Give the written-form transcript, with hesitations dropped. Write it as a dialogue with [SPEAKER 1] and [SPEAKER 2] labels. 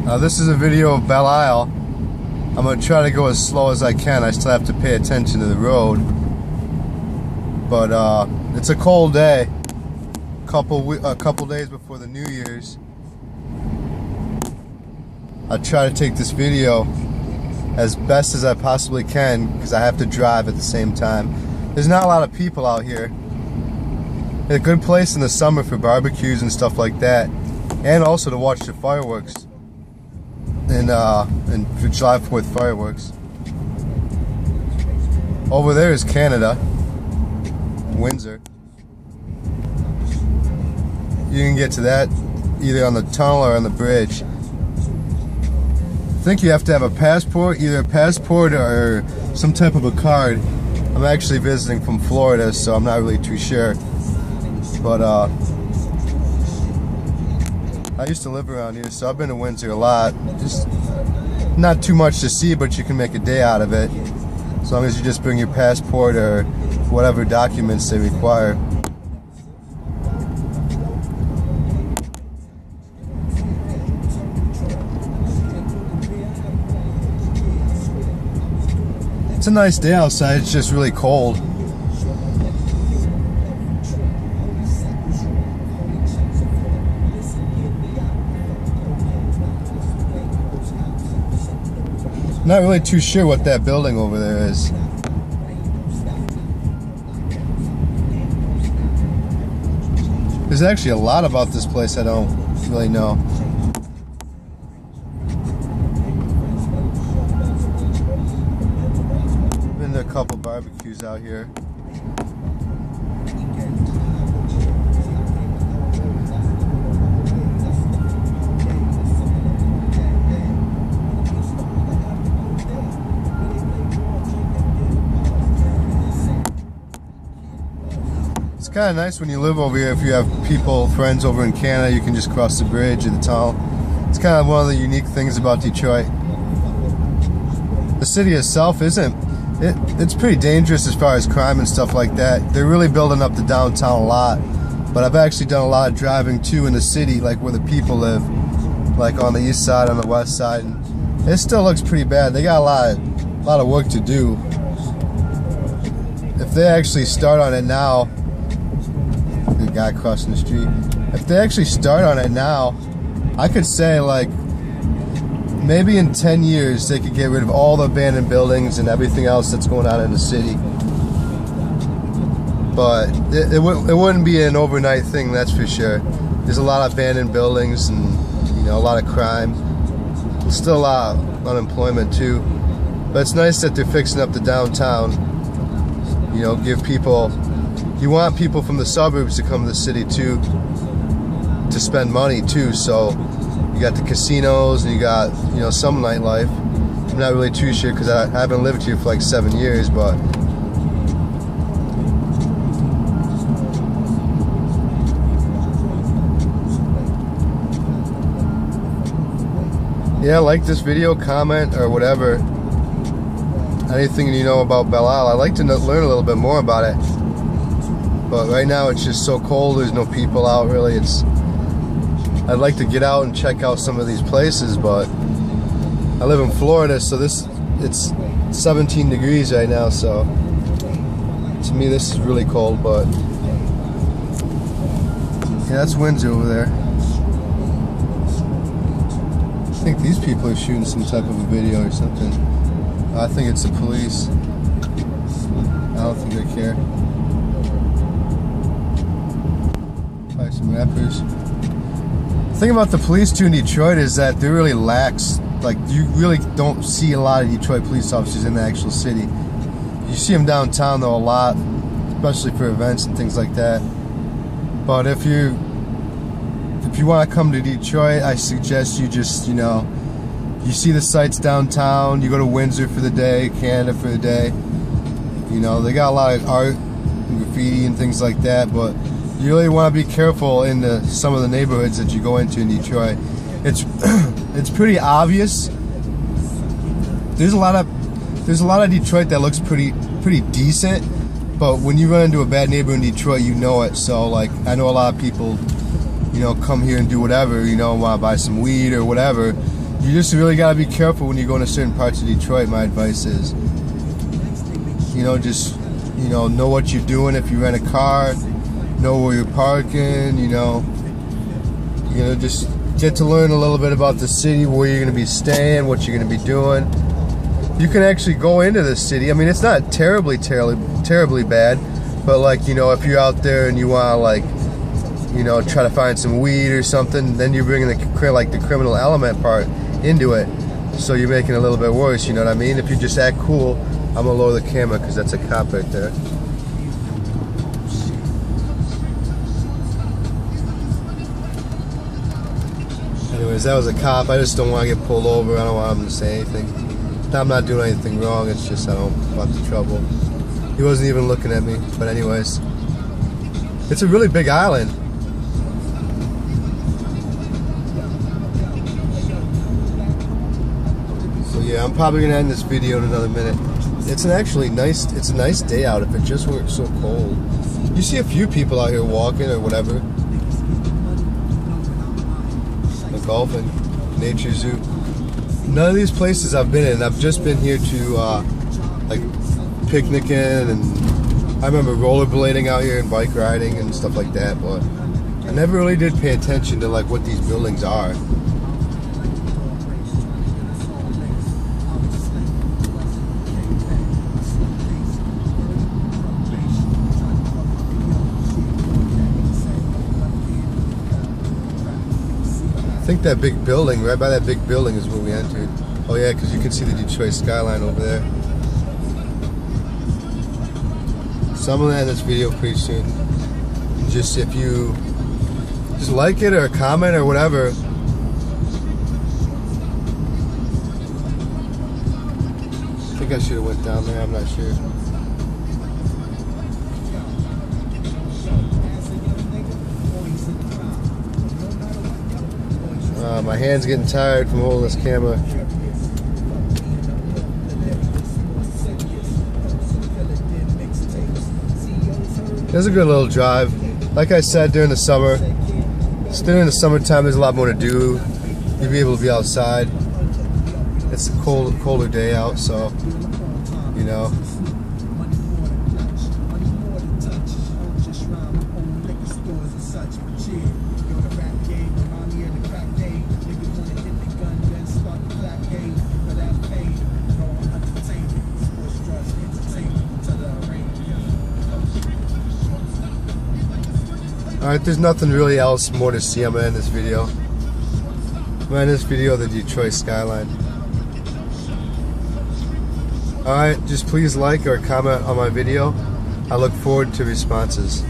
[SPEAKER 1] This is a video of Belle Isle. I'm going to try to go as slow as I can. I still have to pay attention to the road. But it's a cold day. A couple days before the New Year's. I'll try to take this video as best as I possibly can because I have to drive at the same time. There's not a lot of people out here. It's a good place in the summer for barbecues and stuff like that, and also to watch the fireworks and for July 4th fireworks. Over there is Canada, Windsor. You can get to that either on the tunnel or on the bridge. I think you have to have a passport, either a passport or some type of a card. I'm actually visiting from Florida, so I'm not really too sure. But I used to live around here, so I've been to Windsor a lot. Just not too much to see, but you can make a day out of it, as long as you just bring your passport or whatever documents they require. It's a nice day outside, it's just really cold. Not really too sure what that building over there is. There's actually a lot about this place I don't really know. Been to a couple barbecues out here. It's kind of nice when you live over here. If you have people, friends over in Canada, you can just cross the bridge or the tunnel. It's kind of one of the unique things about Detroit. The city itself it's pretty dangerous as far as crime and stuff like that. They're really building up the downtown a lot. But I've actually done a lot of driving too in the city, like where the people live, like on the east side, on the west side. And it still looks pretty bad. They got a lot of work to do. If they actually start on it now, the guy crossing the street. If they actually start on it now, I could say like maybe in 10 years they could get rid of all the abandoned buildings and everything else that's going on in the city. But it wouldn't be an overnight thing, that's for sure. There's a lot of abandoned buildings and a lot of crime. There's still a lot of unemployment too. But it's nice that they're fixing up the downtown. Give people. You want people from the suburbs to come to the city too, to spend money too. So you got the casinos and you got some nightlife. I'm not really too sure because I haven't lived here for like 7 years, but yeah, like this video, comment or whatever. Anything you know about Belle Isle. I'd like to learn a little bit more about it. But right now it's just so cold, there's no people out really. I'd like to get out and check out some of these places, but I live in Florida, so it's 17 degrees right now, so to me this is really cold. But yeah, that's Windsor over there. I think these people are shooting some type of a video or something. I think it's the police. I don't think they care. Probably some rappers. The thing about the police too in Detroit is that they're really lax. Like, you really don't see a lot of Detroit police officers in the actual city. You see them downtown though a lot, especially for events and things like that. But if you want to come to Detroit, I suggest you just, you see the sights downtown, you go to Windsor for the day, Canada for the day. They got a lot of art and graffiti and things like that, but you really want to be careful in some of the neighborhoods that you go into in Detroit. It's pretty obvious. There's a lot of Detroit that looks pretty decent, but when you run into a bad neighbor in Detroit, you know it. So like, I know a lot of people, come here and do whatever, want to buy some weed or whatever, You just really gotta be careful when you go into certain parts of Detroit. My advice is, you know, just, you know what you're doing. If you rent a car, know where you're parking, you know, just get to learn a little bit about the city, where you're gonna be staying, what you're gonna be doing. You can actually go into the city. I mean, it's not terribly bad, but like, you know, if you're out there and you wanna, like, you know, try to find some weed or something, then you're bringing the criminal element part into it, so you're making it a little bit worse, you know what I mean? If you just act cool, I'm gonna lower the camera because that's a cop right there. Anyways, that was a cop. I just don't want to get pulled over. I don't want him to say anything. I'm not doing anything wrong, it's just I don't want the trouble. He wasn't even looking at me, but anyways. It's a really big island. So yeah, I'm probably gonna end this video in another minute. It's a nice day out if it just weren't so cold. You see a few people out here walking or whatever. Like golfing, nature zoo. None of these places I've been in. I've just been here to like picnicking, and I remember rollerblading out here and bike riding and stuff like that, but I never really did pay attention to like what these buildings are. I think that big building, right by that big building, is where we entered. Oh yeah, because you can see the Detroit skyline over there. So I'm gonna end this video pretty soon. Just if you just like it or comment or whatever. I think I should have went down there. I'm not sure. My hand's getting tired from holding this camera. It's a good little drive. Like I said, during the summertime, there's a lot more to do. You'll be able to be outside. It's a colder day out, so, you know. Alright, there's nothing really else more to see. I'm going to end this video. I'm going to end this video of the Detroit skyline. Alright, just please like or comment on my video. I look forward to responses.